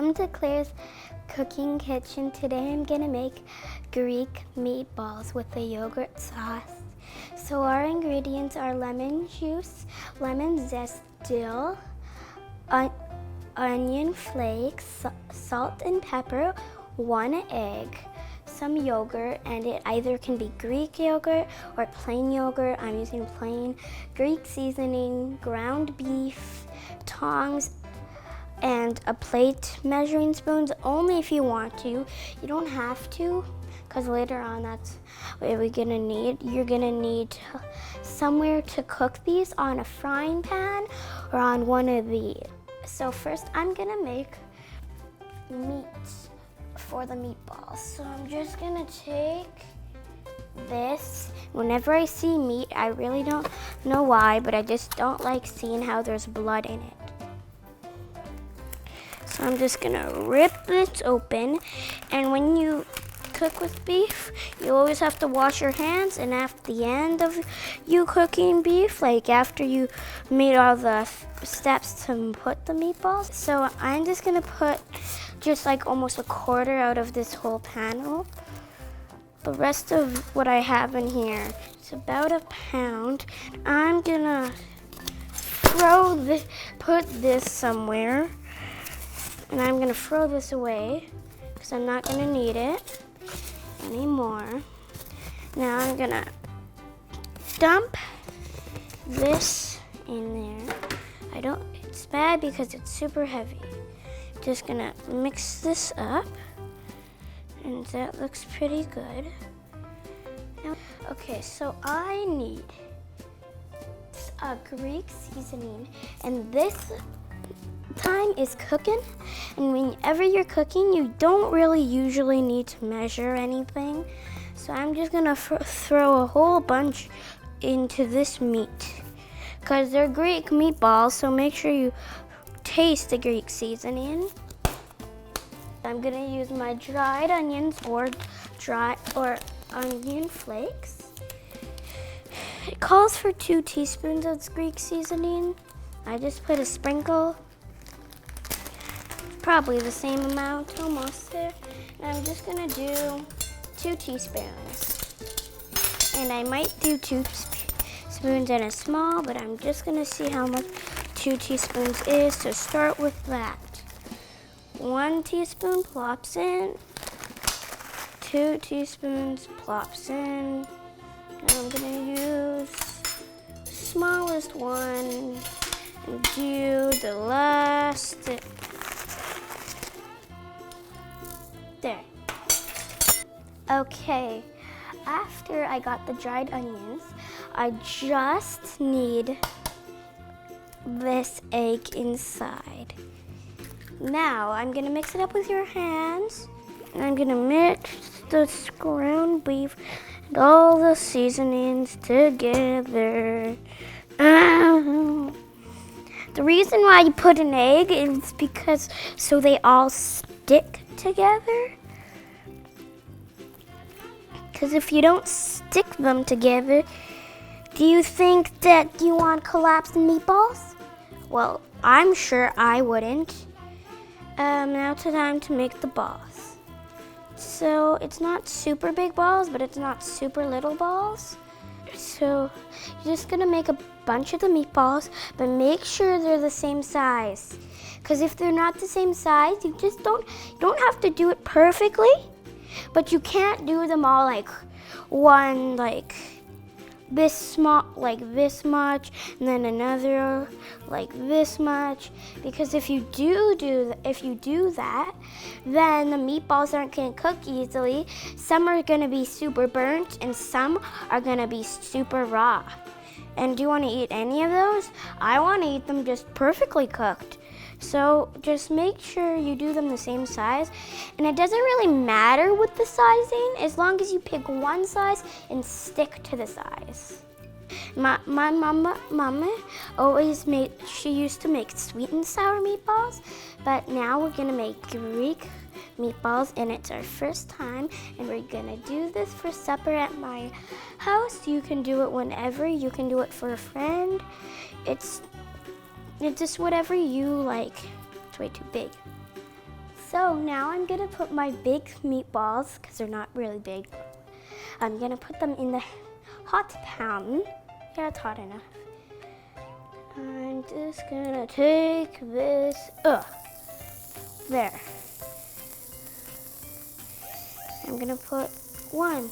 Welcome to Claire's Cooking Kitchen. Today I'm gonna make Greek meatballs with a yogurt sauce. So our ingredients are lemon juice, lemon zest, dill, onion flakes, salt and pepper, 1 egg, some yogurt, and it either can be Greek yogurt or plain yogurt. I'm using plain. Greek seasoning, ground beef, tongs, and a plate, measuring spoons only if you want to. You don't have to, because later on that's what we're gonna need. You're gonna need somewhere to cook these, on a frying pan or on one of these. So first I'm gonna make meat for the meatballs. So I'm just gonna take this. Whenever I see meat, I really don't know why, but I just don't like seeing how there's blood in it. So I'm just gonna rip this open, and when you cook with beef, you always have to wash your hands, and at the end of you cooking beef, like after you made all the steps to put the meatballs, so I'm just gonna put just like almost a quarter out of this whole panel. The rest of what I have in here, it's about a pound. I'm gonna put this somewhere. And I'm gonna throw this away because I'm not gonna need it anymore. Now I'm gonna dump this in there. It's bad because it's super heavy. Just gonna mix this up, and that looks pretty good. Now, okay, so I need a Greek seasoning, and this time is cooking, and whenever you're cooking, you don't really usually need to measure anything. So I'm just gonna throw a whole bunch into this meat because they're Greek meatballs, so make sure you taste the Greek seasoning. I'm gonna use my dried onions or onion flakes. It calls for 2 teaspoons of Greek seasoning. I just put a sprinkle, probably the same amount, almost there. And I'm just gonna do 2 teaspoons. And I might do 2 spoons in a small, but I'm just gonna see how much 2 teaspoons is, so start with that. 1 teaspoon plops in, 2 teaspoons plops in. Now I'm gonna use the smallest one and do the last. There. Okay, after I got the dried onions, I just need this egg inside. Now I'm gonna mix it up with your hands, and I'm gonna mix the ground beef and all the seasonings together. The reason why you put an egg is because so they all stick together. Because if you don't stick them together, do you think that you want collapsing meatballs? Well, I'm sure I wouldn't. Now it's time to make the balls. So it's not super big balls, but it's not super little balls. So you're just gonna make a bunch of the meatballs, but make sure they're the same size. Because if they're not the same size, you don't have to do it perfectly, but you can't do them all like one like this small, like this much, and then another like this much, because if you do that, then the meatballs aren't gonna cook easily. Some are gonna be super burnt and some are gonna be super raw. And do you want to eat any of those? I want to eat them just perfectly cooked. So just make sure you do them the same size. And it doesn't really matter with the sizing as long as you pick one size and stick to the size. My mama always she used to make sweet and sour meatballs, but now we're gonna make Greek meatballs, and it's our first time, and we're gonna do this for supper at my house. You can do it whenever, you can do it for a friend. It's just whatever you like. It's way too big. So now I'm gonna put my big meatballs, because they're not really big. I'm gonna put them in the hot pan. Yeah, it's hot enough. I'm just gonna take this, there. I'm gonna put 1,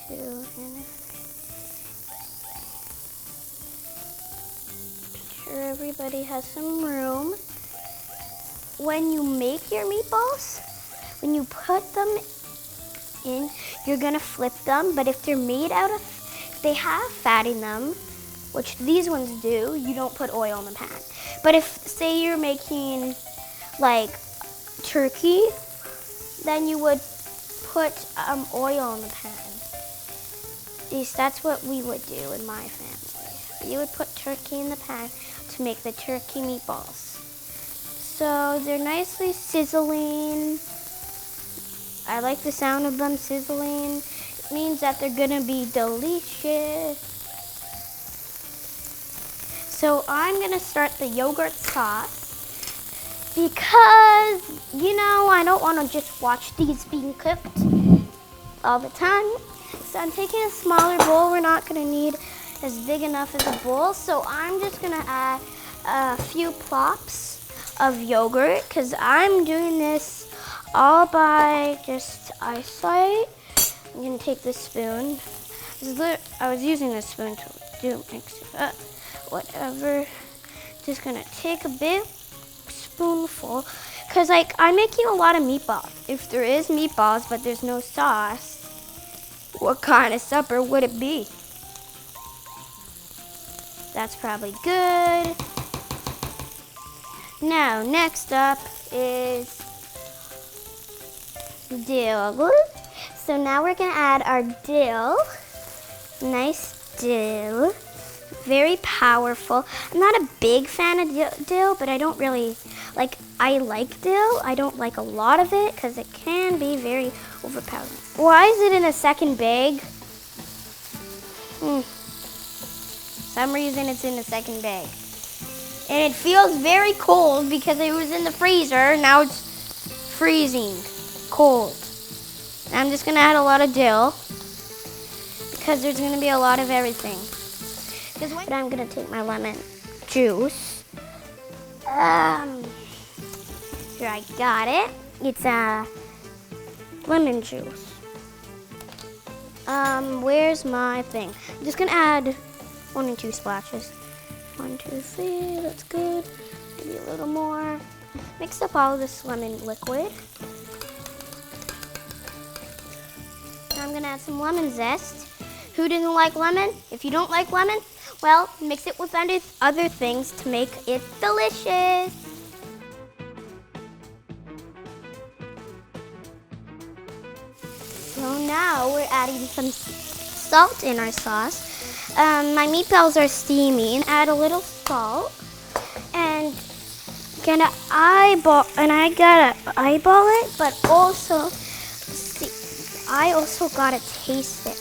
2, and sure everybody has some room. When you make your meatballs, when you put them in, you're gonna flip them, but if they're made out of, if they have fat in them, which these ones do, you don't put oil in the pan. But if, say you're making like turkey, then you would put oil in the pan. At least that's what we would do in my family. You would put turkey in the pan to make the turkey meatballs. So they're nicely sizzling. I like the sound of them sizzling. It means that they're gonna be delicious. So I'm gonna start the yogurt sauce because, you know, I don't wanna just watch these being cooked all the time. So I'm taking a smaller bowl. We're not gonna need as big enough as a bowl. So I'm just gonna add a few plops of yogurt because I'm doing this all by just eyesight. I'm gonna take this spoon. I was using this spoon to mix it up. Whatever. Just gonna take a big spoonful because like I'm making a lot of meatballs. If there is meatballs but there's no sauce, what kind of supper would it be? That's probably good. Now, next up is dill. So now we're gonna add our dill. Nice dill. Very powerful. I'm not a big fan of dill, but I don't really, I like dill. I don't like a lot of it because it can be very overpowering. Why is it in a second bag? Some reason it's in the second bag. And it feels very cold because it was in the freezer. Now it's freezing cold. I'm just gonna add a lot of dill because there's gonna be a lot of everything. But I'm gonna take my lemon juice. Here, I got it. It's lemon juice. Where's my thing? I'm just gonna add 1 and 2 splashes. 1, 2, 3, that's good. Maybe a little more. Mix up all this lemon liquid. Now I'm gonna add some lemon zest. Who doesn't like lemon? If you don't like lemon, well, mix it with other things to make it delicious. So now we're adding some salt in our sauce. My meatballs are steaming. Add a little salt and I gotta eyeball it, but also I also gotta taste it.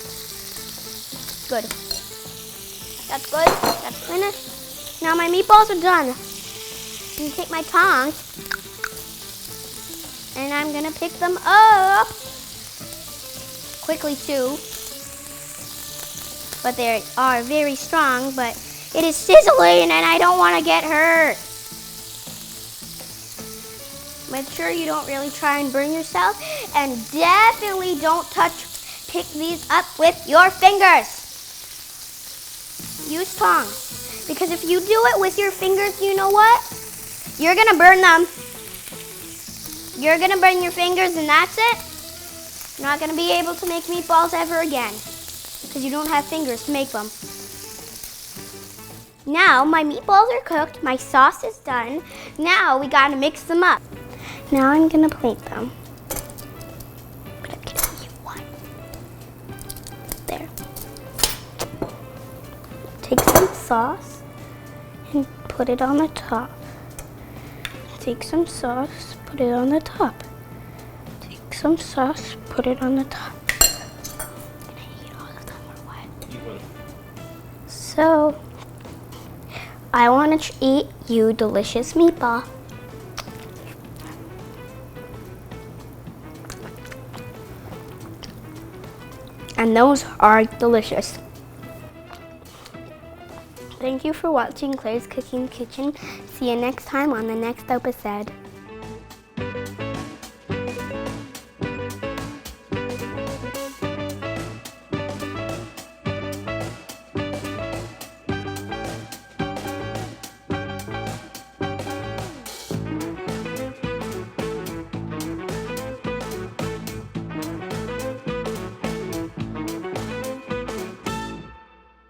Good. That's good. That's finished. Now my meatballs are done. I'm gonna take my tongs and I'm gonna pick them up quickly too. But they are very strong, but it is sizzling and I don't want to get hurt. Make sure you don't really try and burn yourself, and definitely don't pick these up with your fingers. Use tongs, because if you do it with your fingers, you know what? You're gonna burn them. You're gonna burn your fingers and that's it. You're not gonna be able to make meatballs ever again, because you don't have fingers to make them. Now my meatballs are cooked, my sauce is done. Now we gotta mix them up. Now I'm gonna plate them. But I'm gonna eat one. There. Take some sauce and put it on the top. Take some sauce, put it on the top. Take some sauce, put it on the top. I'm gonna eat all of them or what? So, I want to eat you delicious meatball. And those are delicious. Thank you for watching Claire's Cooking Kitchen. See you next time on the next episode.